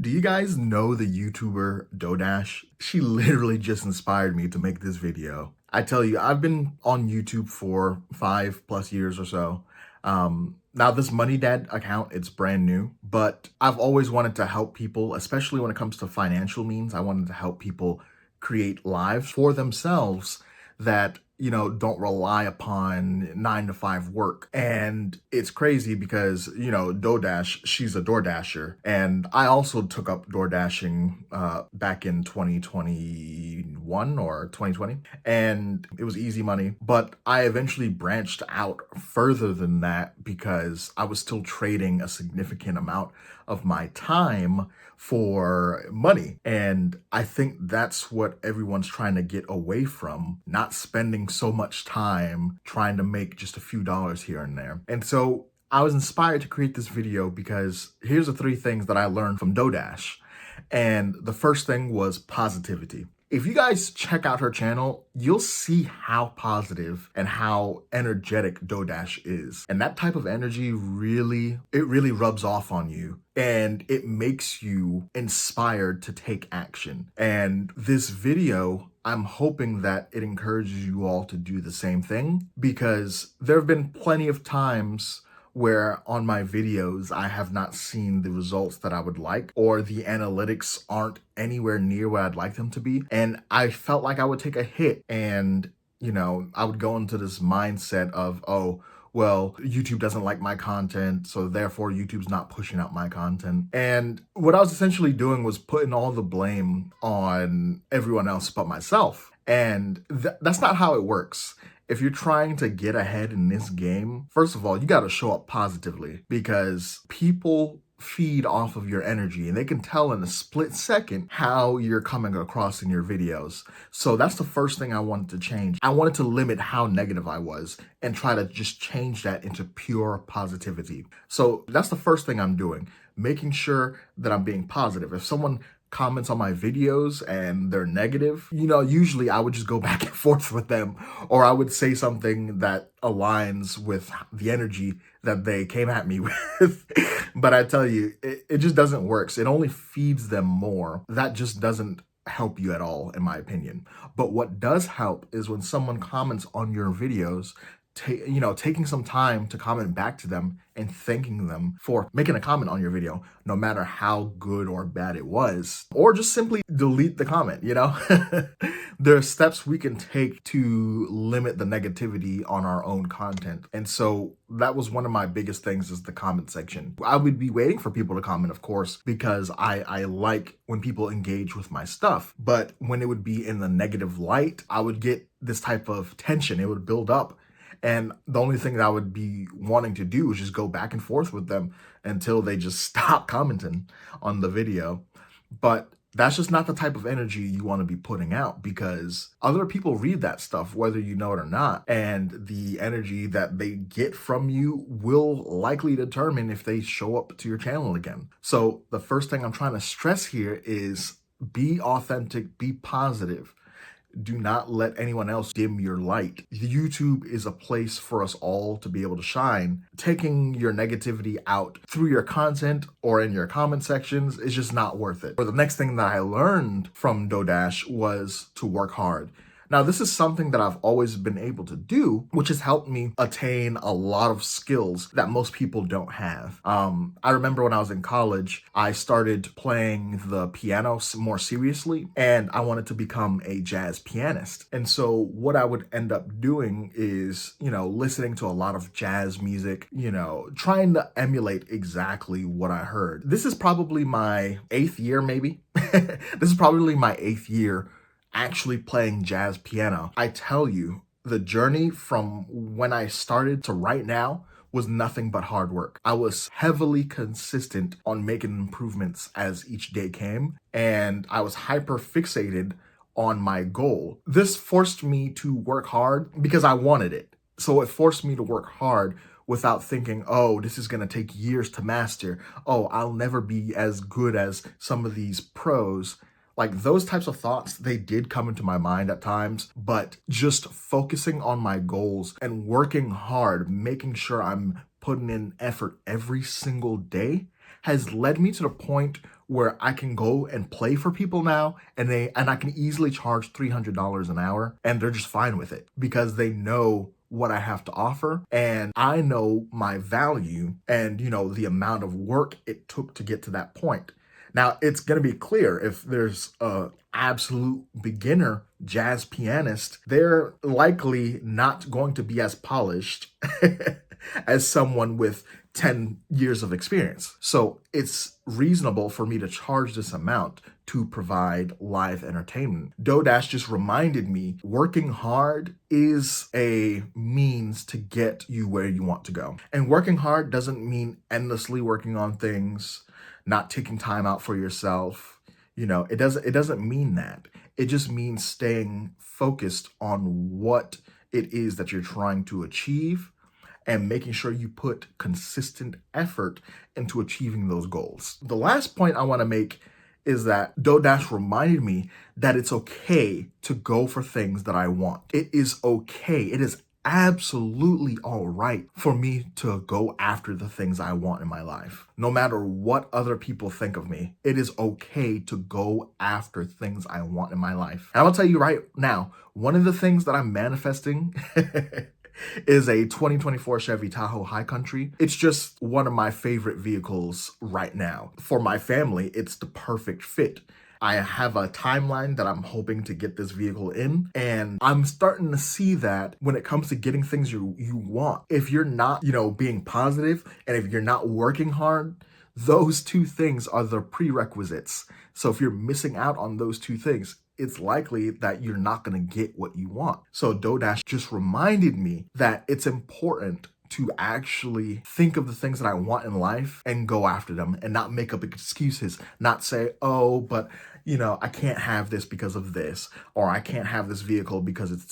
Do you guys know the YouTuber Dodash? She literally just inspired me to make this video. I tell you, I've been on YouTube for 5+ years or so. Now this Money Dad account, it's brand new, but I've always wanted to help people, especially when it comes to financial means. I wanted to help people create lives for themselves that, don't rely upon 9 to 5 work. And it's crazy because, DoorDash, she's a DoorDasher. And I also took up DoorDashing back in 2021 or 2020. And it was easy money. But I eventually branched out further than that because I was still trading a significant amount of my time for money. And I think that's what everyone's trying to get away from, not spending so much time trying to make just a few dollars here and there. And so I was inspired to create this video because here's the 3 things that I learned from Dodash. And the first thing was positivity. If you guys check out her channel, you'll see how positive and how energetic Dodash is. And that type of energy really rubs off on you. And it makes you inspired to take action. And this video, I'm hoping that it encourages you all to do the same thing, because there have been plenty of times where on my videos, I have not seen the results that I would like, or the analytics aren't anywhere near where I'd like them to be. And I felt like I would take a hit and, I would go into this mindset of, oh, well, YouTube doesn't like my content, so therefore YouTube's not pushing out my content. And what I was essentially doing was putting all the blame on everyone else but myself. And that's not how it works. If you're trying to get ahead in this game, first of all, you got to show up positively, because people feed off of your energy and they can tell in a split second how you're coming across in your videos. So that's the first thing I wanted to change. I wanted to limit how negative I was and try to just change that into pure positivity. So that's the first thing I'm doing, making sure that I'm being positive. If someone comments on my videos and they're negative, usually I would just go back and forth with them, or I would say something that aligns with the energy that they came at me with. But I tell you, it just doesn't work. So it only feeds them more. That just doesn't help you at all, in my opinion. But what does help is when someone comments on your videos, taking some time to comment back to them and thanking them for making a comment on your video, no matter how good or bad it was, or just simply delete the comment. There are steps we can take to limit the negativity on our own content. And so that was one of my biggest things, is the comment section. I would be waiting for people to comment, of course, because I like when people engage with my stuff. But when it would be in the negative light, I would get this type of tension. It would build up. And the only thing that I would be wanting to do is just go back and forth with them until they just stop commenting on the video. But that's just not the type of energy you want to be putting out, because other people read that stuff, whether you know it or not. And the energy that they get from you will likely determine if they show up to your channel again. So the first thing I'm trying to stress here is be authentic, be positive. Do not let anyone else dim your light. YouTube is a place for us all to be able to shine. Taking your negativity out through your content or in your comment sections is just not worth it. Or the next thing that I learned from Dodash was to work hard. Now, this is something that I've always been able to do, which has helped me attain a lot of skills that most people don't have. I remember when I was in college, I started playing the piano more seriously, and I wanted to become a jazz pianist. And so what I would end up doing is, listening to a lot of jazz music, trying to emulate exactly what I heard. This is probably my 8th year, maybe. This is probably my 8th year actually playing jazz piano. I tell you, the journey from when I started to right now was nothing but hard work. I was heavily consistent on making improvements as each day came, and I was hyper fixated on my goal. This forced me to work hard because I wanted it. So it forced me to work hard without thinking, oh, this is gonna take years to master. Oh, I'll never be as good as some of these pros. Like, those types of thoughts, they did come into my mind at times, but just focusing on my goals and working hard, making sure I'm putting in effort every single day, has led me to the point where I can go and play for people now, and I can easily charge $300 an hour, and they're just fine with it because they know what I have to offer, and I know my value and, the amount of work it took to get to that point. Now, it's going to be clear if there's a absolute beginner jazz pianist, they're likely not going to be as polished as someone with 10 years of experience. So it's reasonable for me to charge this amount to provide live entertainment. DoDash just reminded me working hard is a means to get you where you want to go. And working hard doesn't mean endlessly working on things, not taking time out for yourself. It doesn't mean that. It just means staying focused on what it is that you're trying to achieve and making sure you put consistent effort into achieving those goals. The last point I want to make is that DoDash reminded me that it's okay to go for things that I want. It is okay. It is absolutely all right for me to go after the things I want in my life. No matter what other people think of me, it is okay to go after things I want in my life. And I'll tell you right now, one of the things that I'm manifesting is a 2024 Chevy Tahoe High Country. It's just one of my favorite vehicles right now. For my family, it's the perfect fit. I have a timeline that I'm hoping to get this vehicle in, and I'm starting to see that when it comes to getting things you want, if you're not, being positive, and if you're not working hard, those two things are the prerequisites. So if you're missing out on those two things, it's likely that you're not going to get what you want. So DoDash just reminded me that it's important to actually think of the things that I want in life and go after them and not make up excuses, not say, oh, but I can't have this because of this, or I can't have this vehicle because it's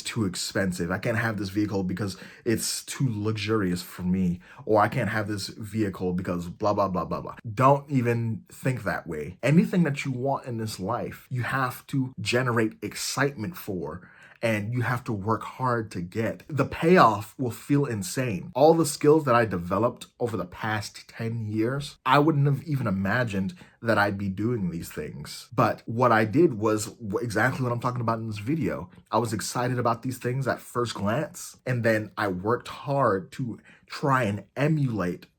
too expensive. I can't have this vehicle because it's too luxurious for me, or I can't have this vehicle because blah, blah, blah, blah, blah. Don't even think that way. Anything that you want in this life, you have to generate excitement for, and you have to work hard to get. The payoff will feel insane. All the skills that I developed over the past 10 years, I wouldn't have even imagined that I'd be doing these things. But what I did was exactly what I'm talking about in this video. I was excited about these things at first glance, and then I worked hard to try and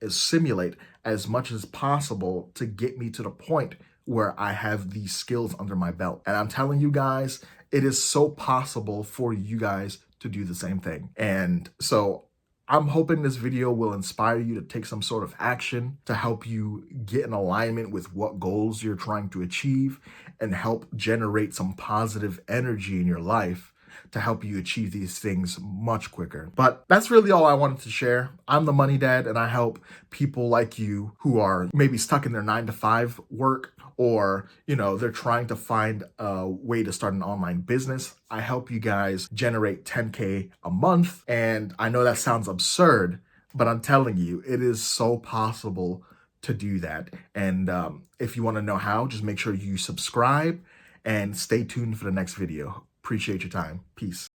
simulate as much as possible to get me to the point where I have these skills under my belt. And I'm telling you guys, it is so possible for you guys to do the same thing. And so I'm hoping this video will inspire you to take some sort of action to help you get in alignment with what goals you're trying to achieve and help generate some positive energy in your life to help you achieve these things much quicker. But that's really all I wanted to share. I'm the Money Dad, and I help people like you who are maybe stuck in their 9-to-5 work, or they're trying to find a way to start an online business. I help you guys generate 10K a month. And I know that sounds absurd, but I'm telling you, it is so possible to do that. And if you want to know how, just make sure you subscribe and stay tuned for the next video. Appreciate your time. Peace.